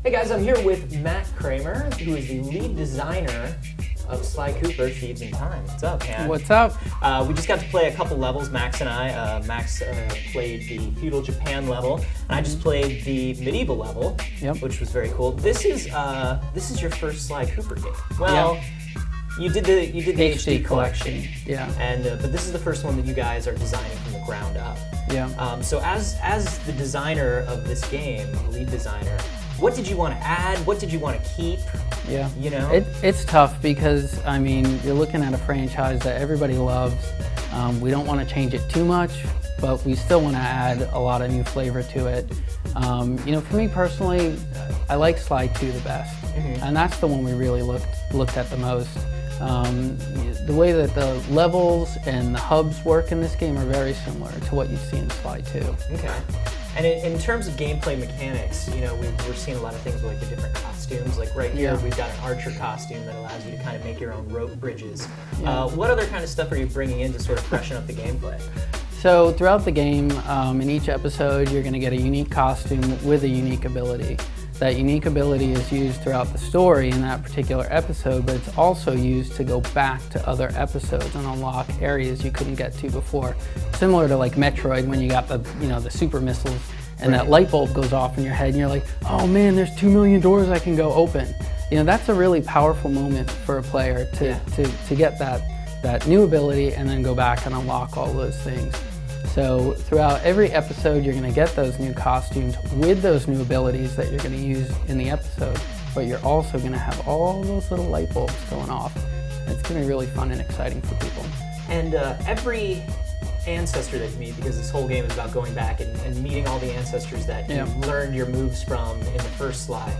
Hey guys, I'm here with Matt Kramer, who is the lead designer of Sly Cooper, Thieves in Time. What's up, man? What's up? We just got to play a couple levels, Max and I. Max played the feudal Japan level, and I just played the medieval level, which was very cool. This is your first Sly Cooper game. Well, you did the HD collection. Yeah. And but this is the first one that you guys are designing from the ground up. Yeah. So as the designer of this game, lead designer, what did you want to add? What did you want to keep? Yeah. You know? It's tough because, I mean, you're looking at a franchise that everybody loves. We don't want to change it too much, but we still want to add a lot of new flavor to it. You know, for me personally, I like Sly 2 the best. And that's the one we really looked at the most. The way that the levels and the hubs work in this game are very similar to what you'd see in Sly 2. Okay. And in terms of gameplay mechanics, you know, we're seeing a lot of things with like the different costumes. Like right here, we've got an archer costume that allows you to kind of make your own rope bridges. What other kind of stuff are you bringing in to sort of freshen up the gameplay? So throughout the game, in each episode, you're going to get a unique costume with a unique ability. That unique ability is used throughout the story in that particular episode, but it's also used to go back to other episodes and unlock areas you couldn't get to before. Similar to like Metroid when you got the, you know, the super missiles and that light bulb goes off in your head and you're like, oh man, there's 2 million doors I can go open. You know, that's a really powerful moment for a player to get that new ability and then go back and unlock all those things. So throughout every episode, you're going to get those new costumes with those new abilities that you're going to use in the episode, but you're also going to have all those little light bulbs going off. It's going to be really fun and exciting for people. And every ancestor that you meet, because this whole game is about going back and meeting all the ancestors that you learned your moves from in the first Sly.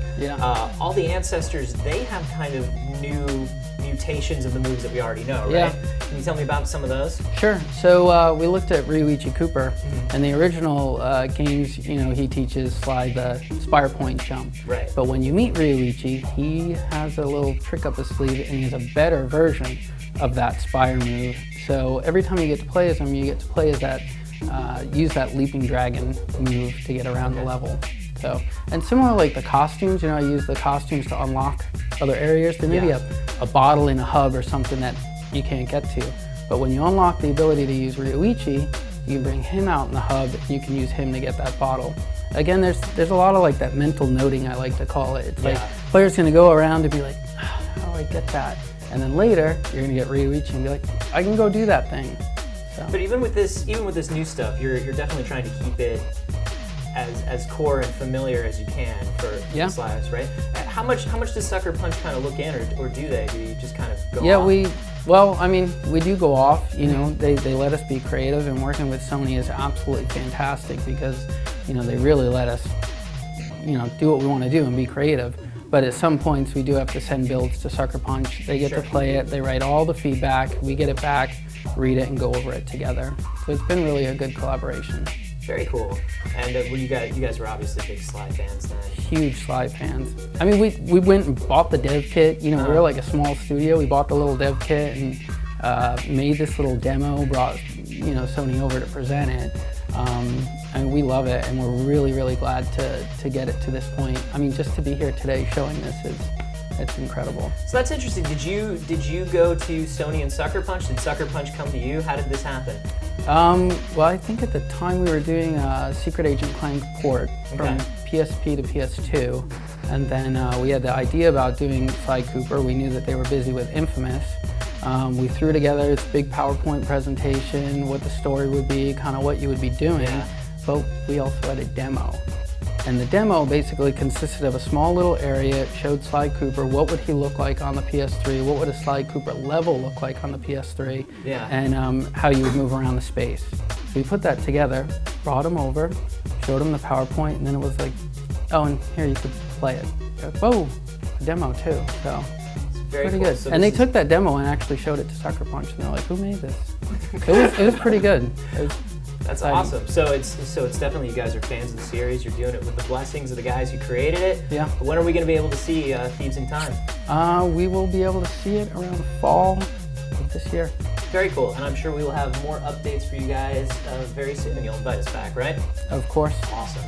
All the ancestors, they have kind of new mutations of the moves that we already know, right? Can you tell me about some of those? Sure. So we looked at Ryuichi Cooper. In the original games, you know, he teaches Sly the spire point jump. Right. But when you meet Ryuichi, he has a little trick up his sleeve and he has a better version of that spire move. So every time you get to play as him, you get to play as that, use that leaping dragon move to get around the level. So, and similar like the costumes, you know, I use the costumes to unlock other areas. There may be a bottle in a hub or something that you can't get to. But when you unlock the ability to use Ryuichi, you can bring him out in the hub and you can use him to get that bottle. Again, there's a lot of like that mental noting, I like to call it. It's like players gonna go around and be like, how do I get that? And then later, you're gonna get Ryuichi and be like, I can go do that thing. So. But even with this new stuff, you're definitely trying to keep it as core and familiar as you can for Sly's, right? How much does Sucker Punch kind of look in, or do they? Do you just kind of go off? Well, I mean, we do go off. You know, they let us be creative, and working with Sony is absolutely fantastic because, you know, they really let us, you know, do what we want to do and be creative. But at some points, we do have to send builds to Sucker Punch. They get to play it, they write all the feedback, we get it back, read it, and go over it together. So it's been really a good collaboration. Very cool. And you guys were obviously big Sly fans then. Huge Sly fans. I mean, we went and bought the dev kit. You know, we were like a small studio. We bought the little dev kit and made this little demo, brought, you know, Sony over to present it. And we love it, and we're really, really glad to get it to this point. I mean, just to be here today showing this it's incredible. So that's interesting. Did you go to Sony and Sucker Punch? Did Sucker Punch come to you? How did this happen? Well, I think at the time we were doing a Secret Agent Clank port from PSP to PS2, and then we had the idea about doing Sly Cooper. We knew that they were busy with Infamous. We threw together this big PowerPoint presentation, what the story would be, kind of what you would be doing, but we also had a demo. And the demo basically consisted of a small little area. It showed Sly Cooper, what would he look like on the PS3, what would a Sly Cooper level look like on the PS3, and how you would move around the space. So we put that together, brought him over, showed him the PowerPoint, and then it was like, oh, and here you could play it. Whoa, a demo too, so pretty good. So and they took that demo and actually showed it to Sucker Punch, and they're like, who made this? It was pretty good. That's awesome. So it's definitely, you guys are fans of the series. You're doing it with the blessings of the guys who created it. Yeah. When are we going to be able to see Thieves in Time? We will be able to see it around fall of this year. Very cool, and I'm sure we will have more updates for you guys very soon, and you'll invite us back, right? Of course. Awesome.